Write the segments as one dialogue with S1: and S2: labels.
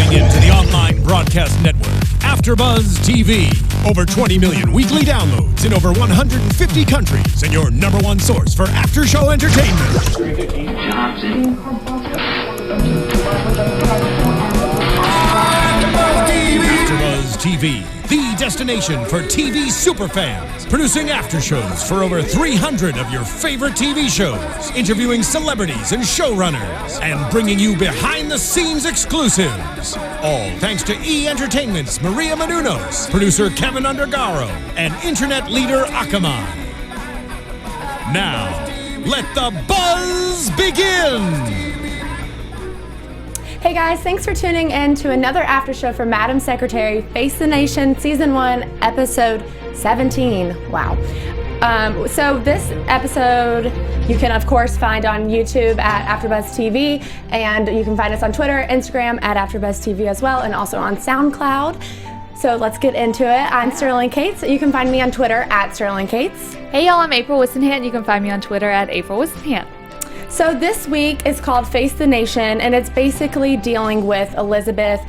S1: Tuning into the online broadcast network, AFTERBUZZ TV. Over 20 million weekly downloads in over 150 countries, and your number one source for after-show entertainment. AFTERBUZZ TV, the destination for TV superfans, producing after shows for over 300 of your favorite TV shows, interviewing celebrities and showrunners, and bringing you behind-the-scenes exclusives. All thanks to E! Entertainment's Maria Menounos, producer Kevin Undergaro, and internet leader Akamai. Now, let the buzz begin!
S2: Hey guys, thanks for tuning in to another after show for Madam Secretary, Face the Nation, Season 1, Episode 17. Wow. So this episode you can of course find on YouTube at AFTERBUZZ TV, and you can find us on Twitter, Instagram at AFTERBUZZ TV as well, and also on SoundCloud. So let's get into it. I'm Sterling Cates. You can find me on Twitter at Sterling Cates.
S3: Hey y'all, I'm April Whisenhant. You can find me on Twitter at April Whisenhant.
S2: So this week is called Face the Nation, and it's basically dealing with Elizabeth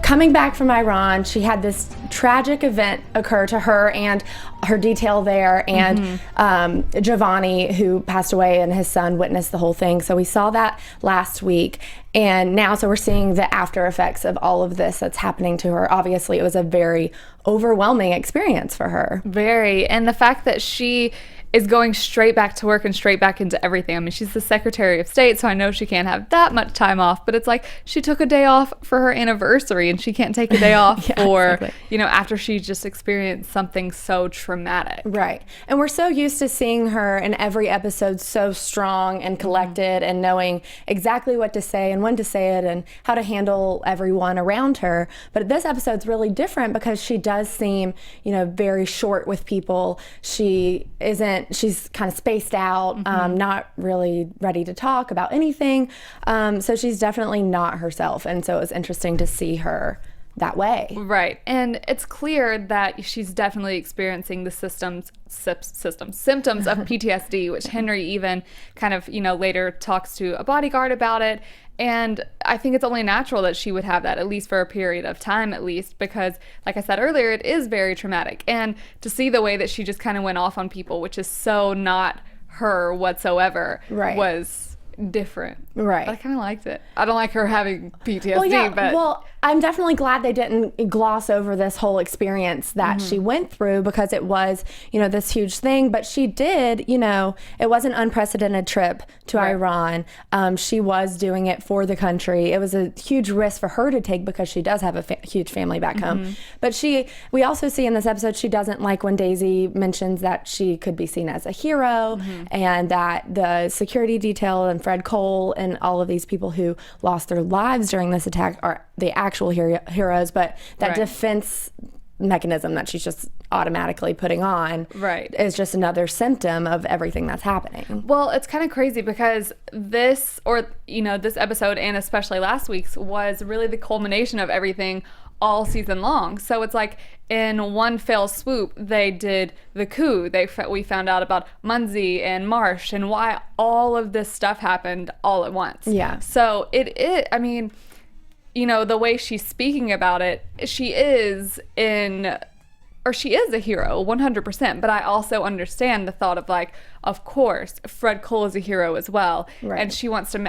S2: coming back from Iran. She had this tragic event occur to her and her detail there, and Giovanni, who passed away, and his son witnessed the whole thing. So we saw that last week, and now so we're seeing the after effects of all of this that's happening to her. Obviously, it was a very overwhelming experience for her.
S3: Very, and the fact that she is going straight back to work and straight back into everything. I mean, she's the Secretary of State, so I know she can't have that much time off, but it's like she took a day off for her anniversary and she can't take a day off
S2: exactly.
S3: You know, after she just experienced something so traumatic.
S2: Right. And we're so used to seeing her in every episode so strong and collected and knowing exactly what to say and when to say it and how to handle everyone around her. But this episode's really different because she does seem, you know, very short with people. She's kind of spaced out, not really ready to talk about anything. So she's definitely not herself. And so it was interesting to see her that way.
S3: Right. And it's clear that she's definitely experiencing the symptoms of PTSD, which Henry even kind of, you know, later talks to a bodyguard about it. And I think it's only natural that she would have that, at least for a period of time, at least, because like I said earlier, it is very traumatic. And to see the way that she just kind of went off on people, which is so not her whatsoever, was different.
S2: Right.
S3: But I kind of liked it. I don't like her having PTSD,
S2: Well, I'm definitely glad they didn't gloss over this whole experience that she went through, because it was, you know, this huge thing. But she did, you know, it was an unprecedented trip to Iran. She was doing it for the country. It was a huge risk for her to take because she does have a huge family back home. But we also see in this episode, she doesn't like when Daisy mentions that she could be seen as a hero, and that the security detail and Fred Cole and all of these people who lost their lives during this attack are the actual heroes, but that defense mechanism that she's just automatically putting on is just another symptom of everything that's happening.
S3: Well, it's kind of crazy because this episode, and especially last week's, was really the culmination of everything all season long. So it's like in one fell swoop, they did the coup. We found out about Munzi and Marsh and why all of this stuff happened all at once.
S2: Yeah.
S3: So I mean, you know, the way she's speaking about it, she is a hero, 100%. But I also understand the thought of like, of course, Fred Cole is a hero as well.
S2: Right.
S3: And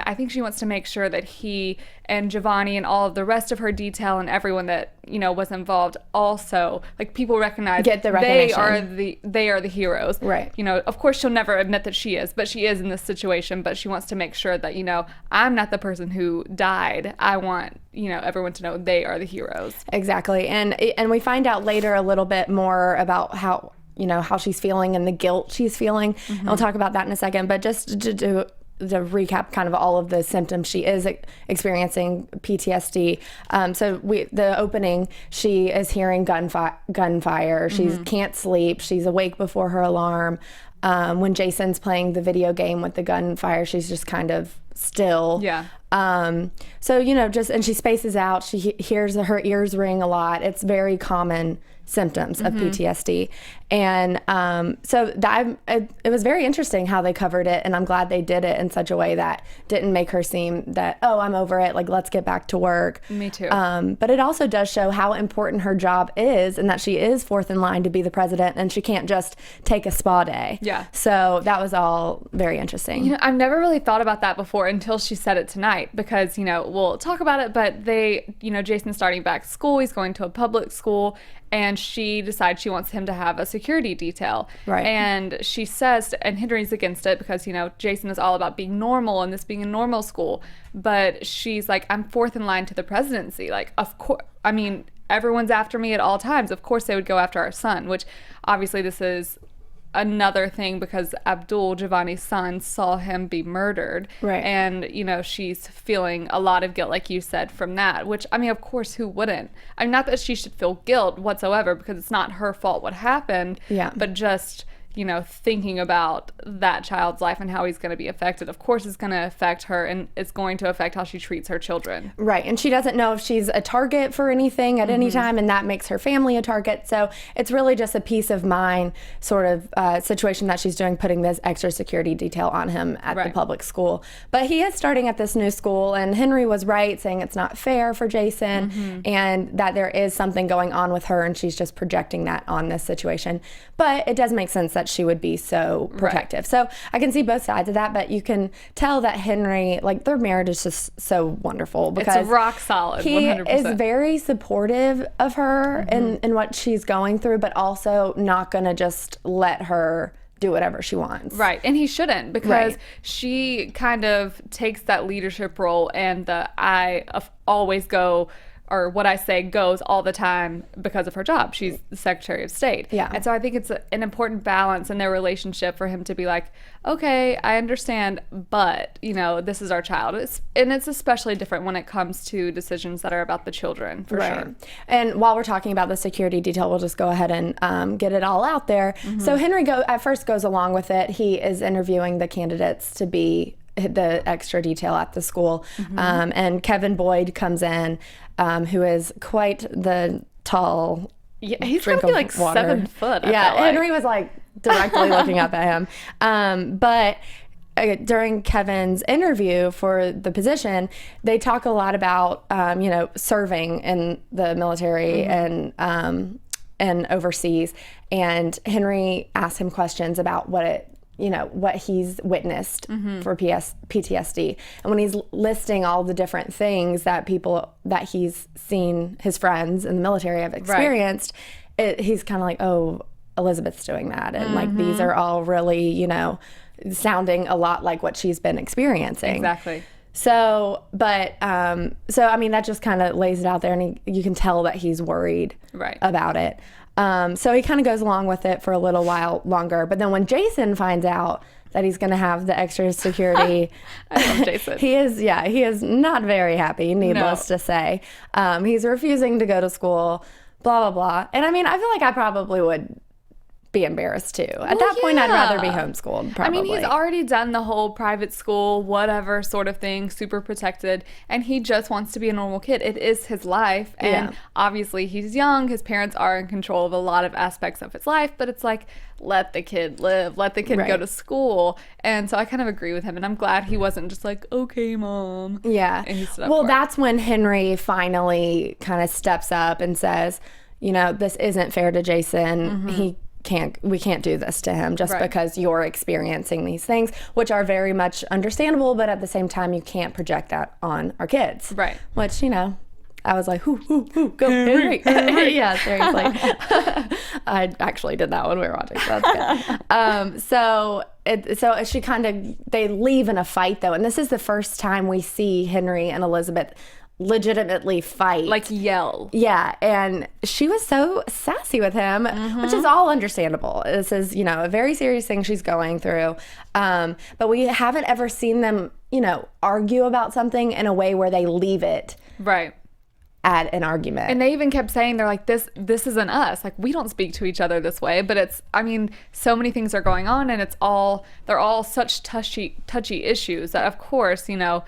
S3: I think she wants to make sure that he and Giovanni and all of the rest of her detail and everyone that, you know, was involved also, like, people recognize
S2: get the recognition.
S3: They are the heroes.
S2: Right.
S3: You know, of course she'll never admit that she is, but she is in this situation. But she wants to make sure that, you know, I'm not the person who died. I want, you know, everyone to know they are the heroes.
S2: Exactly. And we find out later a little bit more about how she's feeling and the guilt she's feeling. And we'll talk about that in a second. But just to recap kind of all of the symptoms, she is experiencing PTSD. So the opening, she is hearing gunfire. She can't sleep. She's awake before her alarm. When Jason's playing the video game with the gunfire, she's just kind of still.
S3: Yeah.
S2: So, you know, and she spaces out. She hears her ears ring a lot. It's very common symptoms of PTSD. And so it was very interesting how they covered it, and I'm glad they did it in such a way that didn't make her seem that, oh, I'm over it, like, let's get back to work.
S3: Me too.
S2: But it also does show how important her job is, and that she is fourth in line to be the president, and she can't just take a spa day.
S3: Yeah.
S2: So that was all very interesting.
S3: You know, I've never really thought about that before until she said it tonight, because, you know, we'll talk about it, but Jason's starting back school. He's going to a public school, and she decides she wants him to have a security detail.
S2: Right.
S3: And she says, and Henry's against it because, you know, Jason is all about being normal and this being a normal school. But she's like, I'm fourth in line to the presidency. Like, of course, I mean, everyone's after me at all times. Of course they would go after our son, which obviously this is another thing because Abdul, Giovanni's son, saw him be murdered.
S2: Right.
S3: And, you know, she's feeling a lot of guilt, like you said, from that, which, I mean, of course, who wouldn't? I mean, not that she should feel guilt whatsoever, because it's not her fault what happened.
S2: Yeah.
S3: But just, you know, thinking about that child's life and how he's going to be affected, of course it's going to affect her, and it's going to affect how she treats her children.
S2: Right. And she doesn't know if she's a target for anything at any time, and that makes her family a target. So it's really just a peace of mind sort of situation that she's doing, putting this extra security detail on him at the public school. But he is starting at this new school, and Henry was right saying it's not fair for Jason, and that there is something going on with her, and she's just projecting that on this situation. But it does make sense that she would be so protective. Right. So I can see both sides of that, but you can tell that Henry, like, their marriage is just so wonderful because
S3: it's rock solid.
S2: He
S3: 100%.
S2: is very supportive of her in what she's going through, but also not going to just let her do whatever she wants.
S3: Right. And he shouldn't, because she kind of takes that leadership role, and I always go, or what I say goes all the time, because of her job. She's the Secretary of State.
S2: Yeah.
S3: And so I think it's an important balance in their relationship for him to be like, okay, I understand, but, you know, this is our child. And it's especially different when it comes to decisions that are about the children, for sure.
S2: And while we're talking about the security detail, we'll just go ahead and get it all out there. So Henry at first goes along with it. He is interviewing the candidates to be the extra detail at the school. And Kevin Boyd comes in, who is quite the tall.
S3: Yeah, he's going to be like
S2: water.
S3: 7 foot.
S2: Henry was like directly looking up at him. But during Kevin's interview for the position, they talk a lot about, you know, serving in the military and overseas. And Henry asked him questions about what he's witnessed for PTSD. And when he's listing all the different things that he's seen his friends in the military have experienced, he's kind of like, oh, Elizabeth's doing that. And like, these are all really, you know, sounding a lot like what she's been experiencing.
S3: Exactly.
S2: So, I mean, that just kind of lays it out there, and you can tell that he's worried about it. So he kind of goes along with it for a little while longer. But then when Jason finds out that he's going to have the extra security,
S3: I love Jason.
S2: he is not very happy, needless to say. He's refusing to go to school, blah, blah, blah. And I mean, I feel like I probably would be embarrassed too. At that point, I'd rather be homeschooled, probably.
S3: I mean, he's already done the whole private school, whatever sort of thing, super protected, and he just wants to be a normal kid. It is his life, and obviously he's young. His parents are in control of a lot of aspects of his life, but it's like, let the kid live, let the kid go to school. And so I kind of agree with him, and I'm glad he wasn't just like, okay, Mom.
S2: Yeah.
S3: And he stood up
S2: well,
S3: for
S2: that's when Henry finally kind of steps up and says, you know, this isn't fair to Jason. We can't do this to him just because you're experiencing these things, which are very much understandable, but at the same time, you can't project that on our kids. Right. Which, you know, I was like, go Henry. Yeah, seriously. I actually did that when we were watching, so that's good. So she they leave in a fight, though, and this is the first time we see Henry and Elizabeth legitimately fight,
S3: like yell.
S2: Yeah, and she was so sassy with him, which is all understandable. This is, you know, a very serious thing she's going through, but we haven't ever seen them, you know, argue about something in a way where they leave it at an argument.
S3: And they even kept saying, they're like, this isn't us. Like, we don't speak to each other this way. But it's, I mean, so many things are going on, and they're all such touchy issues that, of course, you know,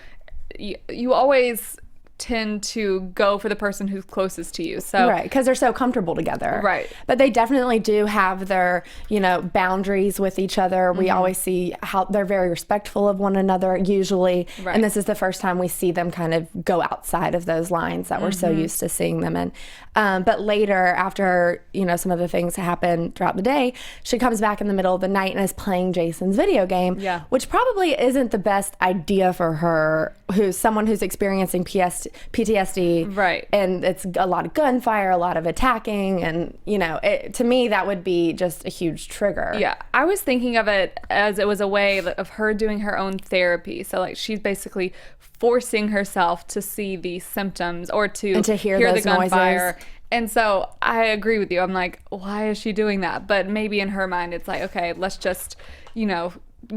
S3: you always tend to go for the person who's closest to you. So
S2: right, because they're so comfortable together.
S3: Right.
S2: But they definitely do have their, you know, boundaries with each other. We always see how they're very respectful of one another usually.
S3: Right.
S2: And this is the first time we see them kind of go outside of those lines that we're so used to seeing them in. But later, after, you know, some of the things happen throughout the day, she comes back in the middle of the night and is playing Jason's video game, which probably isn't the best idea for her, who's someone who's experiencing PTSD,
S3: right?
S2: And it's a lot of gunfire, a lot of attacking, and you know, to me that would be just a huge trigger.
S3: Yeah, I was thinking of it as it was a way of her doing her own therapy. So like she's basically forcing herself to see these symptoms or to hear the gunfire. Noises. And so I agree with you. I'm like, why is she doing that? But maybe in her mind it's like, okay, let's just, you know,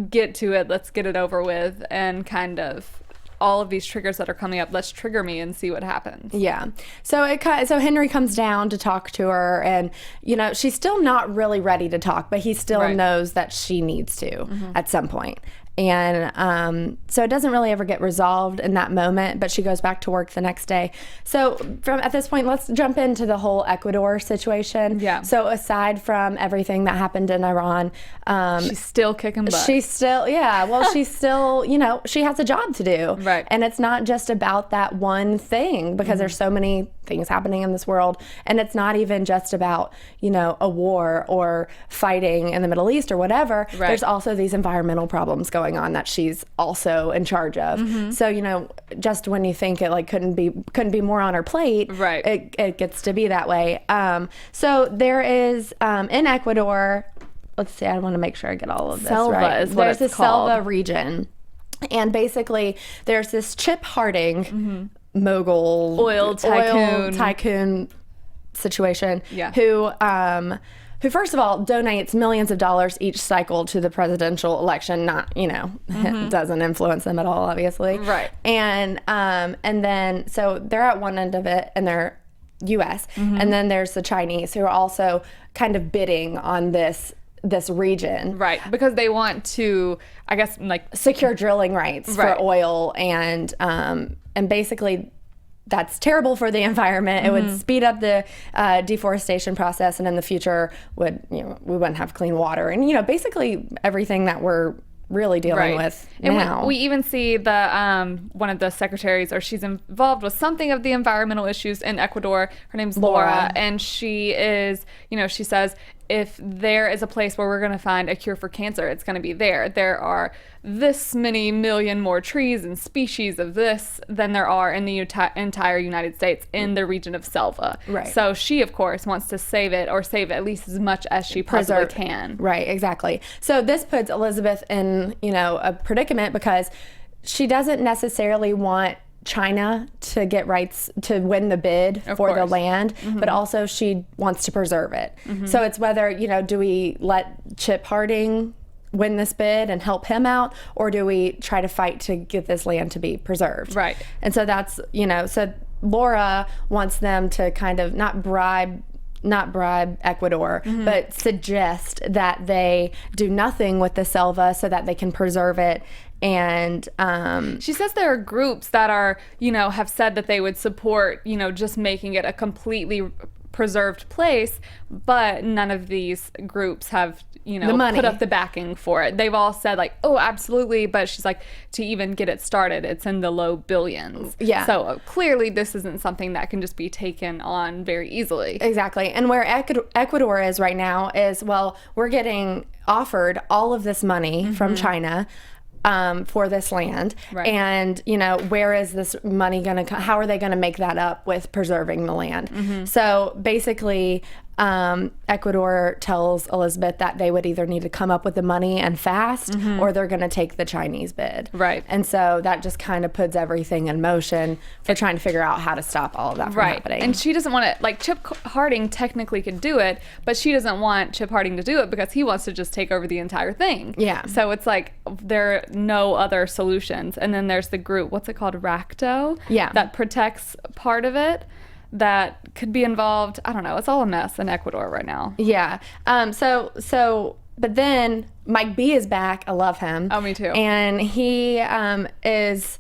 S3: get to it. Let's get it over with, and kind of all of these triggers that are coming up, let's trigger me and see what happens.
S2: Yeah. So Henry comes down to talk to her, and you know, she's still not really ready to talk, but he still knows that she needs to at some point. And so it doesn't really ever get resolved in that moment, but she goes back to work the next day. So at this point, let's jump into the whole Ecuador situation.
S3: Yeah.
S2: So aside from everything that happened in Iran,
S3: she's still kicking butt.
S2: She's still, she's still, you know, she has a job to do.
S3: Right.
S2: And it's not just about that one thing, because there's so many things happening in this world. And it's not even just about, you know, a war or fighting in the Middle East or whatever.
S3: Right.
S2: There's also these environmental problems going on that she's also in charge of. So, you know, just when you think it like couldn't be more on her plate,
S3: right,
S2: it gets to be that way. So there is in Ecuador, let's see, I want to make sure I get all of this
S3: Selva
S2: right.
S3: is what
S2: there's
S3: it's
S2: the
S3: called.
S2: Selva region, and basically there's this Chip Harding mogul
S3: oil tycoon
S2: situation, who first of all donates millions of dollars each cycle to the presidential election. Not, you know, doesn't influence them at all, obviously.
S3: Right.
S2: And then so they're at one end of it, and they're U.S. And then there's the Chinese, who are also kind of bidding on this region,
S3: right? Because they want to, I guess, like
S2: secure drilling rights for oil, and basically that's terrible for the environment. It would speed up the deforestation process, and in the future we wouldn't have clean water, and you know, basically everything that we're really dealing with now.
S3: And we even see the one of the secretaries, or she's involved with something of the environmental issues in Ecuador. Her name's Laura, and she is, you know, she says, if there is a place where we're going to find a cure for cancer, it's going to be there. There are this many million more trees and species of this than there are in the entire United States in the region of Selva.
S2: Right.
S3: So she, of course, wants to save it, or save at least as much as she possibly can.
S2: Right, exactly. So this puts Elizabeth in, you know, a predicament, because she doesn't necessarily want China to get rights to win the bid for the land, but also she wants to preserve it. So it's whether, you know, do we let Chip Harding win this bid and help him out, or do we try to fight to get this land to be preserved?
S3: Right.
S2: And so that's, you know, so Laura wants them to kind of not bribe Ecuador, but suggest that they do nothing with the Selva so that they can preserve it. And
S3: she says there are groups that are, you know, have said that they would support, you know, just making it a completely preserved place, but none of these groups have, you know, put up the backing for it. They've all said like, oh, absolutely, but she's like, to even get it started, it's in the low billions.
S2: Yeah.
S3: So clearly this isn't something that can just be taken on very easily.
S2: Exactly. And where Ecuador is right now is, well, we're getting offered all of this money from China for this land.
S3: Right.
S2: And, you know, where is this money going to how are they going to make that up with preserving the land? So basically, Ecuador tells Elizabeth that they would either need to come up with the money and fast, or they're going to take the Chinese bid.
S3: Right.
S2: And so that just kind of puts everything in motion for trying to figure out how to stop all of that from happening.
S3: And she doesn't want to, like, Chip Harding technically could do it, but she doesn't want Chip Harding to do it because he wants to just take over the entire thing.
S2: Yeah.
S3: So it's like there are no other solutions. And then there's the group, what's it called, RACTO?
S2: Yeah.
S3: That protects part of it. that could be involved. I don't know. It's all a mess in Ecuador right now.
S2: Yeah. But then Mike B is back. I love him.
S3: Oh, me too.
S2: And he is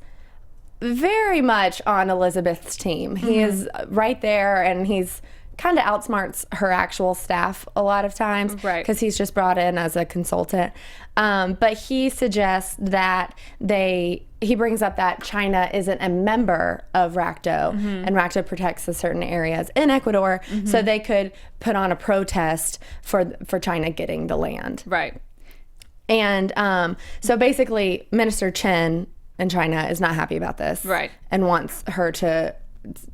S2: very much on Elizabeth's team. He is right there, and he's kind of outsmarts her actual staff a lot of times,
S3: right?
S2: Because he's just brought in as a consultant. But he suggests that he brings up that China isn't a member of RACTO, and RACTO protects the certain areas in Ecuador, so they could put on a protest for China getting the land.
S3: Right.
S2: And so basically, Minister Chen in China is not happy about this.
S3: Right.
S2: And wants her to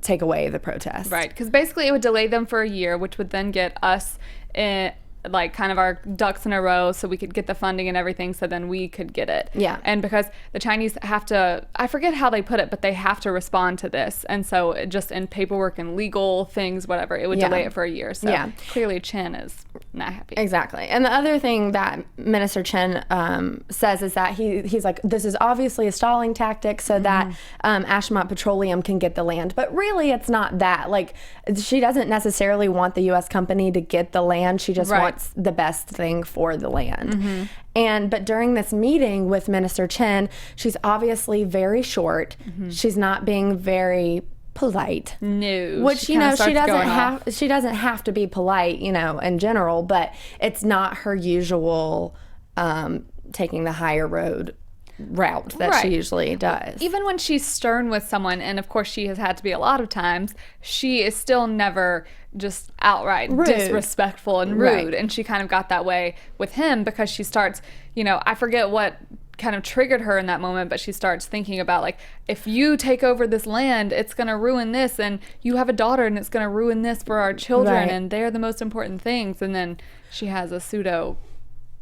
S2: take away the protest.
S3: Right. Because basically it would delay them for a year, which would then get us in, like, kind of our ducks in a row so we could get the funding and everything, so then we could get it.
S2: Yeah.
S3: And because the Chinese have to, I forget how they put it, but they have to respond to this. And so it just in paperwork and legal things, whatever, it would delay it for a year. So clearly Chen is not happy.
S2: Exactly. And the other thing that Minister Chen says is that he's like, this is obviously a stalling tactic so that Ashmont Petroleum can get the land. But really, it's not that. Like, she doesn't necessarily want the U.S. company to get the land. She just wants the best thing for the land. But during this meeting with Minister Chen, she's obviously very short. She's not being very polite.
S3: No.
S2: Which, she doesn't have to be polite, in general, but it's not her usual taking the higher route that she usually does.
S3: Even when she's stern with someone, and of course she has had to be a lot of times, she is still never just outright disrespectful and rude. And she kind of got that way with him because she starts, I forget what kind of triggered her in that moment, but she starts thinking about, like, if you take over this land, it's going to ruin this, and you have a daughter and it's going to ruin this for our children, and they're the most important things. And then she has a pseudo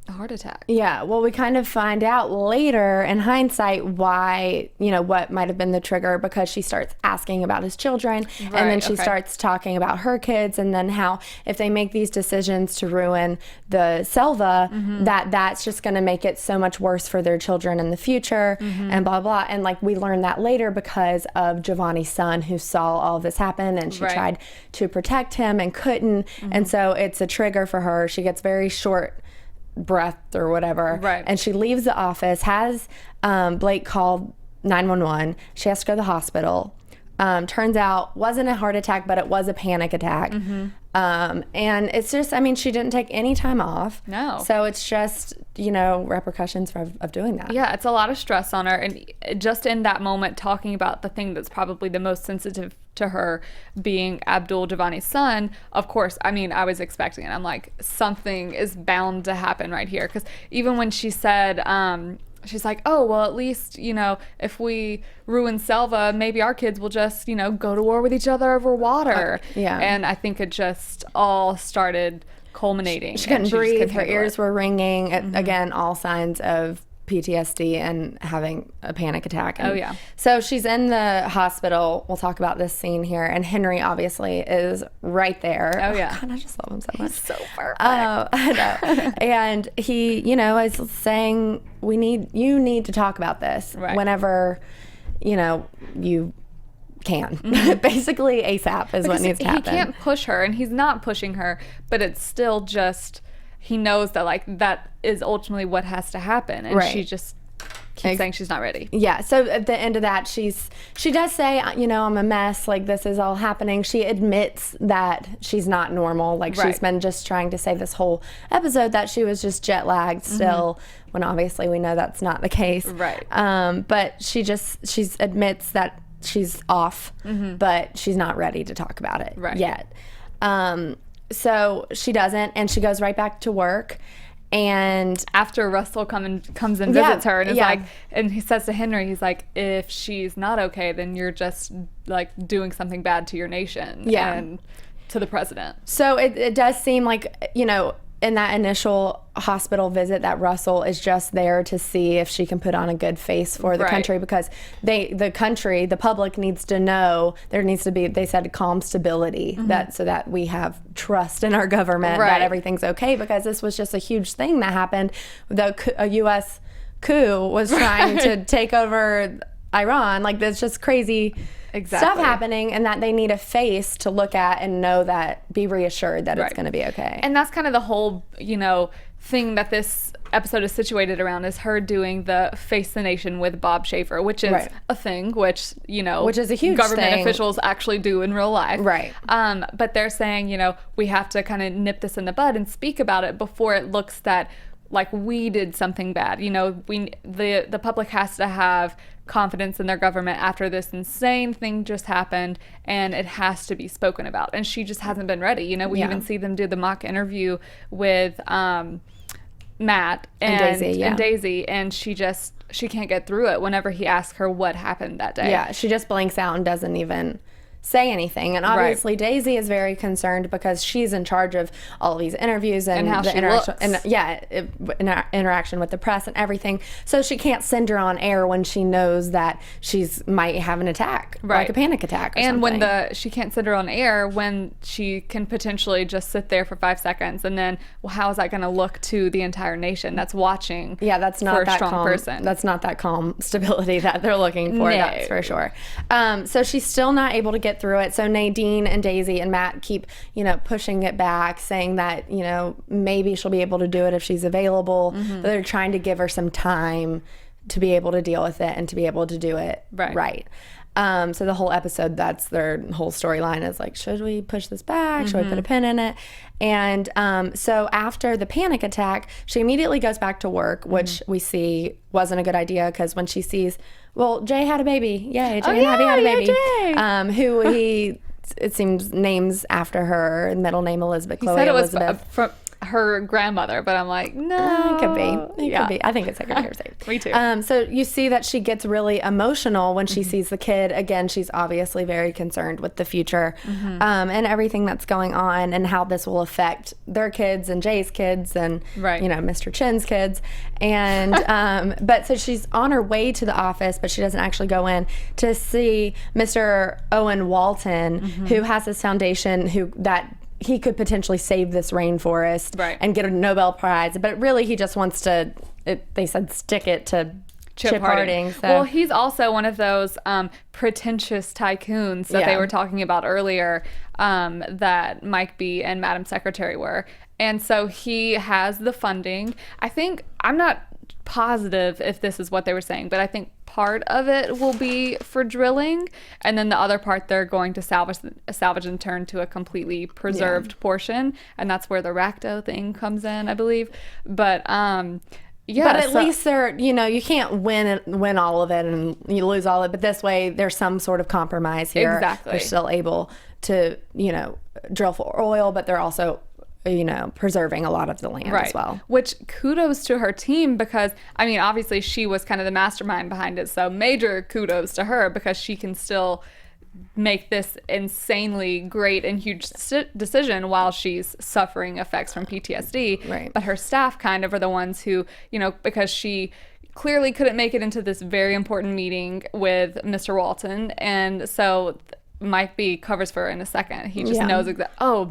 S3: heart attack.
S2: Yeah, well, we kind of find out later in hindsight why, what might have been the trigger, because she starts asking about his children, and then she starts talking about her kids, and then how if they make these decisions to ruin the selva, that's just going to make it so much worse for their children in the future, and blah, blah. And like, we learned that later because of Giovanni's son, who saw all this happen, and she tried to protect him and couldn't. And so it's a trigger for her. She gets very short breath or whatever, and she leaves the office, has Blake call 911. She has to go to the hospital. Turns out wasn't a heart attack, but it was a panic attack. And it's just, she didn't take any time off.
S3: No.
S2: So it's just, repercussions of doing that.
S3: Yeah, it's a lot of stress on her. And just in that moment, talking about the thing that's probably the most sensitive to her, being Abdul Giovanni's son, of course, I was expecting it. I'm like, something is bound to happen right here. Because even when she said, she's like, oh, well, at least, if we ruin Selva, maybe our kids will just, go to war with each other over water. And I think it just all started culminating.
S2: She couldn't breathe. Her ears were ringing. Again, all signs of PTSD and having a panic attack. And so she's in the hospital. We'll talk about this scene here. And Henry obviously is right there.
S3: Oh, yeah.
S2: God, I just love him so much.
S3: He's so perfect.
S2: I know. And he, is saying, you need to talk about this whenever, you can. Basically ASAP is what needs to happen.
S3: He can't push her, and he's not pushing her, but it's still just, he knows that, like, that is ultimately what has to happen, and she just keeps saying she's not ready. Yeah,
S2: so at the end of that, she does say, I'm a mess, like, this is all happening. She admits that she's not normal, like, she's been just trying to say this whole episode that she was just jet lagged still, when obviously we know that's not the case. But she admits that she's off, but she's not ready to talk about it yet. So she doesn't, and she goes right back to work. And
S3: after Russell comes and visits her, and is like, and he says to Henry, he's like, if she's not okay, then you're just like doing something bad to your nation and to the president.
S2: So it does seem like, in that initial hospital visit, that Russell is just there to see if she can put on a good face for the country, because the public needs to know there needs to be, they said, calm stability, so that we have trust in our government that everything's okay, because this was just a huge thing that happened. A U.S. coup was trying to take over Iran. Like, that's just crazy. stuff happening, and that they need a face to look at and know that, be reassured that it's going to be okay.
S3: And that's kind of the whole, thing that this episode is situated around, is her doing the Face the Nation with Bob Schaefer, which is a thing, which is a huge government
S2: thing.
S3: Officials actually do in real life.
S2: Right.
S3: But they're saying, we have to kind of nip this in the bud and speak about it before it looks that like we did something bad. The public has to have confidence in their government after this insane thing just happened, and it has to be spoken about. And she just hasn't been ready. We even see them do the mock interview with Matt and Daisy, and she can't get through it whenever he asks her what happened that day.
S2: Yeah, she just blanks out and doesn't even say anything. And obviously Daisy is very concerned because she's in charge of all these interviews and
S3: how
S2: the
S3: she
S2: interaction
S3: looks.
S2: and interaction with the press and everything. So she can't send her on air when she knows that she's might have an attack, like a panic attack or
S3: and
S2: something.
S3: when she can't send her on air when she can potentially just sit there for 5 seconds, and then how is that going to look to the entire nation that's watching?
S2: Yeah, that's not
S3: for a
S2: that
S3: strong
S2: calm
S3: person.
S2: That's not that calm stability that they're looking for.
S3: No.
S2: That's for sure. So she's still not able to get through it. So Nadine and Daisy and Matt keep, pushing it back, saying that, maybe she'll be able to do it if she's available. But they're trying to give her some time to be able to deal with it and to be able to do it right. So the whole episode, that's their whole storyline, is like, should we push this back? Should we put a pin in it? And so after the panic attack, she immediately goes back to work, which we see wasn't a good idea, because when she sees, well, Jay had a baby. Yay, Jay and Abby had a baby. Who he, it seems, names after her, middle name Elizabeth.
S3: He
S2: Chloe
S3: said it was
S2: Elizabeth.
S3: from her grandmother, but I'm like, no.
S2: It could be. It could be. I think it's Secretary of State.
S3: Me too.
S2: So you see that she gets really emotional when she sees the kid. Again, she's obviously very concerned with the future and everything that's going on, and how this will affect their kids and Jay's kids and, Mr. Chin's kids. And but so she's on her way to the office, but she doesn't actually go in to see Mr. Owen Walton, who has this foundation that he could potentially save this rainforest and get a Nobel Prize. But really, he just wants to, they said, stick it to Chip Harding. So.
S3: Well, he's also one of those pretentious tycoons that they were talking about earlier, that Mike B. and Madam Secretary were. And so he has the funding. I'm not positive if this is what they were saying, but I think part of it will be for drilling, and then the other part they're going to salvage and turn to a completely preserved portion, and that's where the racto thing comes in, I believe. But but at least
S2: they're, you can't win all of it and you lose all of it, but this way there's some sort of compromise here.
S3: Exactly.
S2: They're still able to drill for oil, but they're also preserving a lot of the land as well.
S3: Which, kudos to her team, because, obviously she was kind of the mastermind behind it, so major kudos to her, because she can still make this insanely great and huge decision while she's suffering effects from PTSD.
S2: Right.
S3: But her staff kind of are the ones who, because she clearly couldn't make it into this very important meeting with Mr. Walton, and so Mike B covers for her in a second. He just knows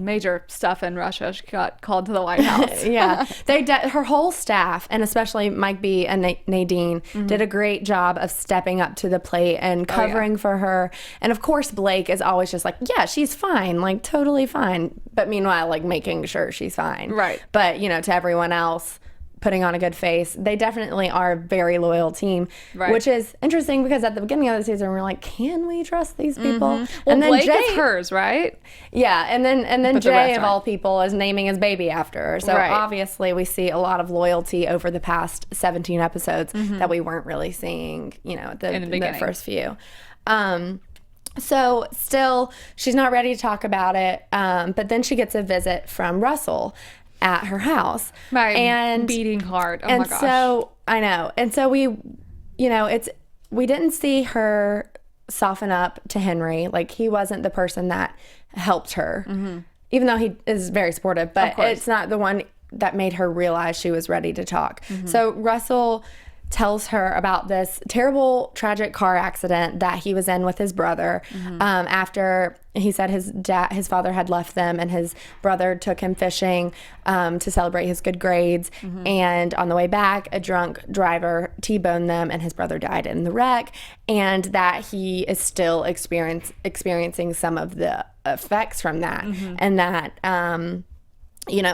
S3: major stuff in Russia. She got called to the White House.
S2: Her whole staff, and especially Mike B and Nadine, did a great job of stepping up to the plate and covering for her. And of course, Blake is always just like, yeah, she's fine, like totally fine. But meanwhile, like making sure she's fine.
S3: Right.
S2: But, to everyone else, putting on a good face. They definitely are a very loyal team, which is interesting, because at the beginning of the season we're like, can we trust these people?
S3: Well,
S2: and then
S3: Blake
S2: Jay,
S3: is hers, right?
S2: Yeah, and then
S3: But
S2: Jay, of all people, is naming his baby after her. So
S3: Right.
S2: obviously we see a lot of loyalty over the past 17 episodes that we weren't really seeing, at the first few. So still, she's not ready to talk about it, but then she gets a visit from Russell at her house.
S3: And beating heart. Oh my gosh.
S2: So I know. And so we didn't see her soften up to Henry. Like, he wasn't the person that helped her, even though he is very supportive, but it's not the one that made her realize she was ready to talk. So Russell tells her about this terrible, tragic car accident that he was in with his brother. After he said his father had left them, and his brother took him fishing to celebrate his good grades. And on the way back, a drunk driver T-boned them, and his brother died in the wreck. And that he is still experiencing some of the effects from that, and that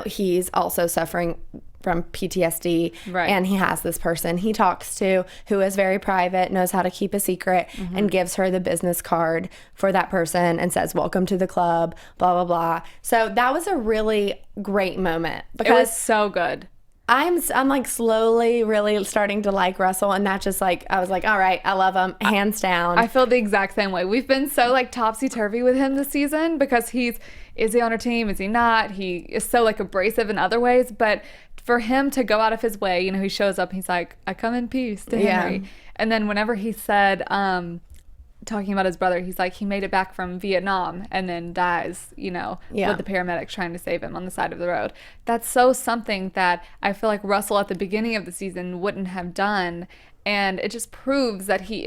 S2: he's also suffering from PTSD, and he has this person he talks to who is very private, knows how to keep a secret, and gives her the business card for that person and says, welcome to the club, blah, blah, blah. So that was a really great moment, because
S3: it was so good.
S2: I'm like slowly really starting to like Russell, and that just like, I was like, all right, I love him, hands down.
S3: I feel the exact same way. We've been so like topsy-turvy with him this season, because is he on our team? Is he not? He is so like abrasive in other ways, but for him to go out of his way, he shows up and he's like, I come in peace to Henry. And then whenever he said, talking about his brother, he's like, he made it back from Vietnam and then dies, with the paramedics trying to save him on the side of the road. That's so something that I feel like Russell at the beginning of the season wouldn't have done. And it just proves that he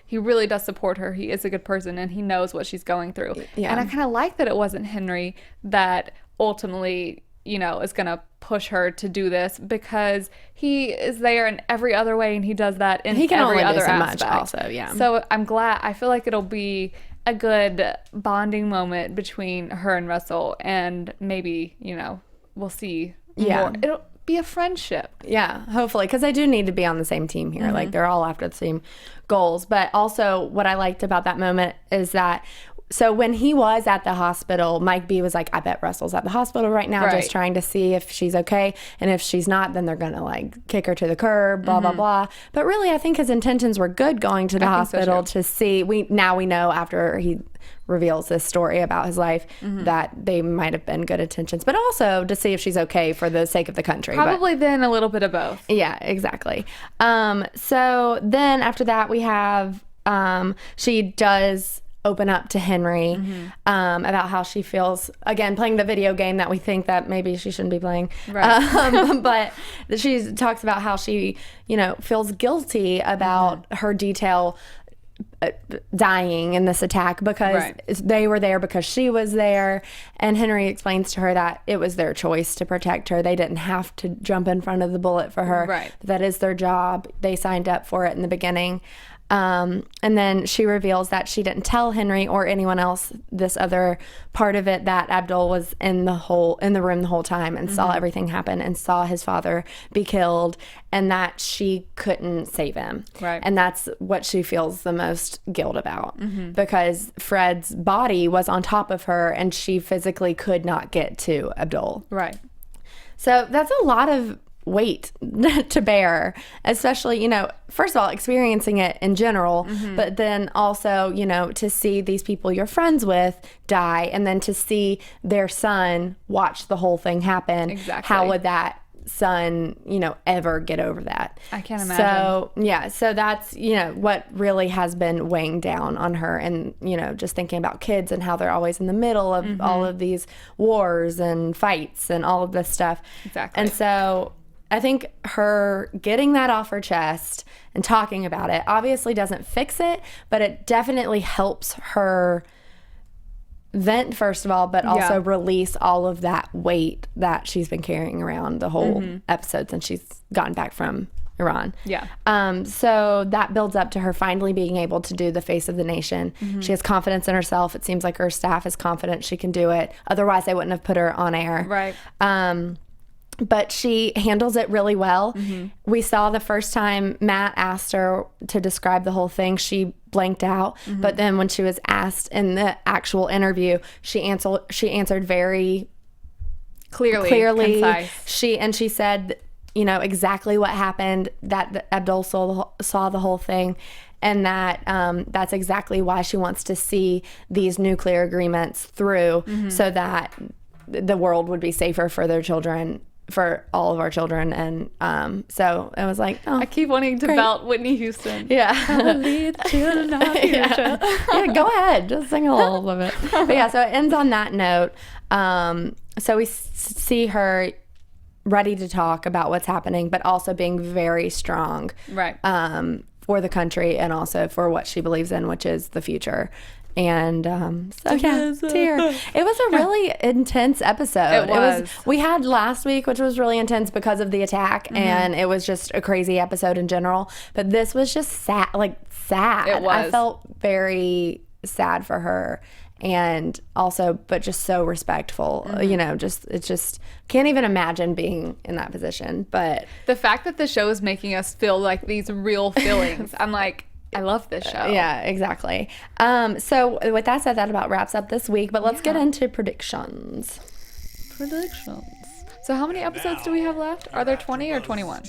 S3: really does support her. He is a good person, and he knows what she's going through. And I kind of like that it wasn't Henry that ultimately, is going to push her to do this, because he is there in every other way, and he does that in every other aspect.
S2: Also,
S3: So I'm glad. I feel like it'll be a good bonding moment between her and Russell, and maybe, we'll see more. It'll be a friendship.
S2: Yeah, hopefully, because they do need to be on the same team here. Like, they're all after the same goals. But also, what I liked about that moment is that, so when he was at the hospital, Mike B was like, I bet Russell's at the hospital right now, just trying to see if she's okay. And if she's not, then they're going to like kick her to the curb, blah, blah, blah. But really, I think his intentions were good going to the hospital to see. We know after he reveals this story about his life that they might have been good intentions, but also to see if she's okay for the sake of the country.
S3: Probably then a little bit of both.
S2: Yeah, exactly. So then after that, we have, she does open up to Henry about how she feels, again, playing the video game that we think that maybe she shouldn't be playing. But she talks about how she, feels guilty about her detail dying in this attack, because they were there because she was there. And Henry explains to her that it was their choice to protect her. They didn't have to jump in front of the bullet for her. That is their job. They signed up for it in the beginning. And then she reveals that she didn't tell Henry or anyone else this other part of it, that Abdul was in the room the whole time and saw everything happen and saw his father be killed, and that she couldn't save him. And that's what she feels the most guilt about, because Fred's body was on top of her and she physically could not get to Abdul. So that's a lot of weight to bear, especially, first of all, experiencing it in general, but then also, to see these people you're friends with die, and then to see their son watch the whole thing happen. How would that son, ever get over that?
S3: I can't imagine.
S2: So that's, what really has been weighing down on her, and, just thinking about kids and how they're always in the middle of all of these wars and fights and all of this stuff. And so I think her getting that off her chest and talking about it obviously doesn't fix it, but it definitely helps her vent, first of all, but also release all of that weight that she's been carrying around the whole episode since she's gotten back from Iran. So that builds up to her finally being able to do the Face of the Nation. She has confidence in herself. It seems like her staff is confident she can do it. Otherwise, they wouldn't have put her on air. But she handles it really well. We saw the first time Matt asked her to describe the whole thing, she blanked out. But then when she was asked in the actual interview, she answered very clearly. Concise. She said, exactly what happened, that Abdul saw the whole thing, and that that's exactly why she wants to see these nuclear agreements through, so that the world would be safer for their children, for all of our children. And so it was like, I
S3: keep wanting to belt Whitney Houston.
S2: Go ahead, just sing a little of it. But so it ends on that note. So we see her ready to talk about what's happening, but also being very strong.
S3: Right.
S2: For the country and also for what she believes in, which is the future. And so yeah, tear. It was a really intense episode.
S3: It was.
S2: We had last week, which was really intense because of the attack, and it was just a crazy episode in general. But this was just sad.
S3: It was.
S2: I felt very sad for her. And also, but just so respectful, it's just can't even imagine being in that position. But
S3: the fact that the show is making us feel like these real feelings, I'm like, I love this show.
S2: Yeah, exactly. So with that said, that about wraps up this week, but let's get into predictions.
S3: So how many episodes do we have left? Are there 20 or 21?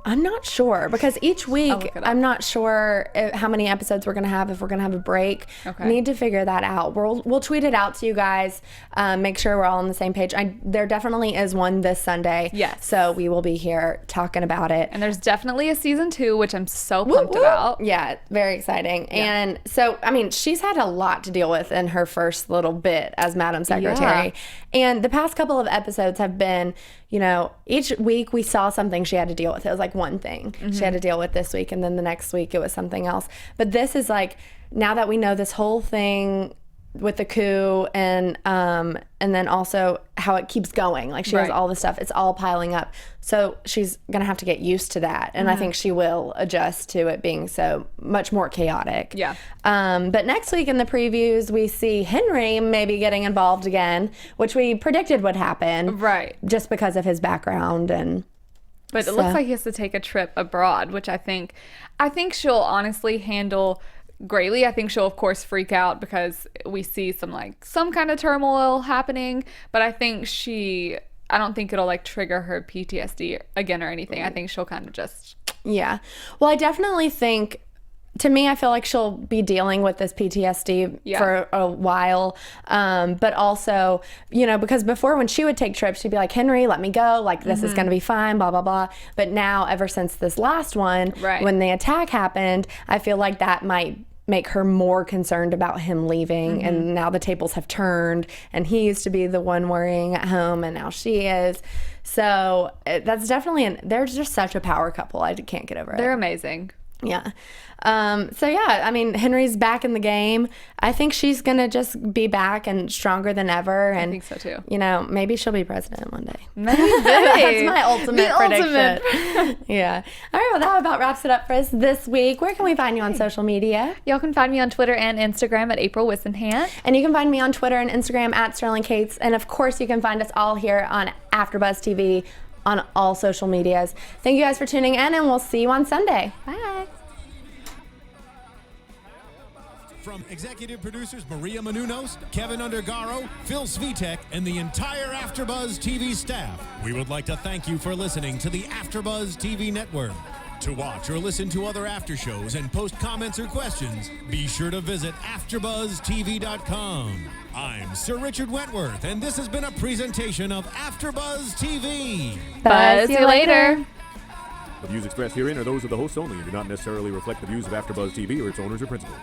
S2: I'm not sure because each
S3: I'll
S2: week
S3: look it up.
S2: I'm not sure how many episodes we're gonna have, if we're gonna have a break.
S3: Okay.
S2: Need to figure that out. We'll tweet it out to you guys. Make sure we're all on the same page. There definitely is one this Sunday.
S3: Yes.
S2: So we will be here talking about it.
S3: And there's definitely a season 2, which I'm so pumped about.
S2: Yeah, very exciting.
S3: Yeah.
S2: And so, I mean, she's had a lot to deal with in her first little bit as Madam Secretary.
S3: Yeah.
S2: And the past couple of episodes have been, each week we saw something she had to deal with. It was like one thing she had to deal with this week, and then the next week it was something else. But this is like, now that we know this whole thing with the coup and then also how it keeps going, like she has all this stuff, it's all piling up, so she's gonna have to get used to that, and I think she will adjust to it being so much more chaotic. But next week in the previews we see Henry maybe getting involved again, which we predicted would happen, just because of his background.
S3: But it looks like he has to take a trip abroad, which I think she'll honestly handle greatly. I think she'll of course freak out because we see some kind of turmoil happening, but I don't think it'll like trigger her PTSD again or anything. I think she'll kind of just
S2: well, I definitely think, to me, I feel like she'll be dealing with this PTSD for a while. But also, because before when she would take trips, she'd be like, Henry, let me go. Like, this is going to be fine, blah, blah, blah. But now, ever since this last one, when the attack happened, I feel like that might make her more concerned about him leaving. And now the tables have turned, and he used to be the one worrying at home, and now she is. So that's definitely, they're just such a power couple. I can't get over it.
S3: They're amazing.
S2: Yeah. So yeah, I mean, Henry's back in the game. I think she's gonna just be back and stronger than ever. And
S3: I think so too.
S2: Maybe she'll be president one day.
S3: Maybe.
S2: That's my ultimate prediction. Yeah. All right. Well, that about wraps it up for us this week. Where can we find you on social media?
S3: Y'all can find me on Twitter and Instagram at April Whisenhant.
S2: And you can find me on Twitter and Instagram at Sterling Cates. And of course, you can find us all here on AfterBuzz TV on all social medias. Thank you guys for tuning in, and we'll see you on Sunday. Bye.
S1: From executive producers Maria Menounos, Kevin Undergaro, Phil Svitek, and the entire AfterBuzz TV staff, we would like to thank you for listening to the AfterBuzz TV network. To watch or listen to other after shows and post comments or questions, be sure to visit AfterBuzzTV.com. I'm Sir Richard Wentworth, and this has been a presentation of AfterBuzz TV.
S3: Buzz you later.
S4: The views expressed herein are those of the hosts only and do not necessarily reflect the views of AfterBuzz TV or its owners or principals.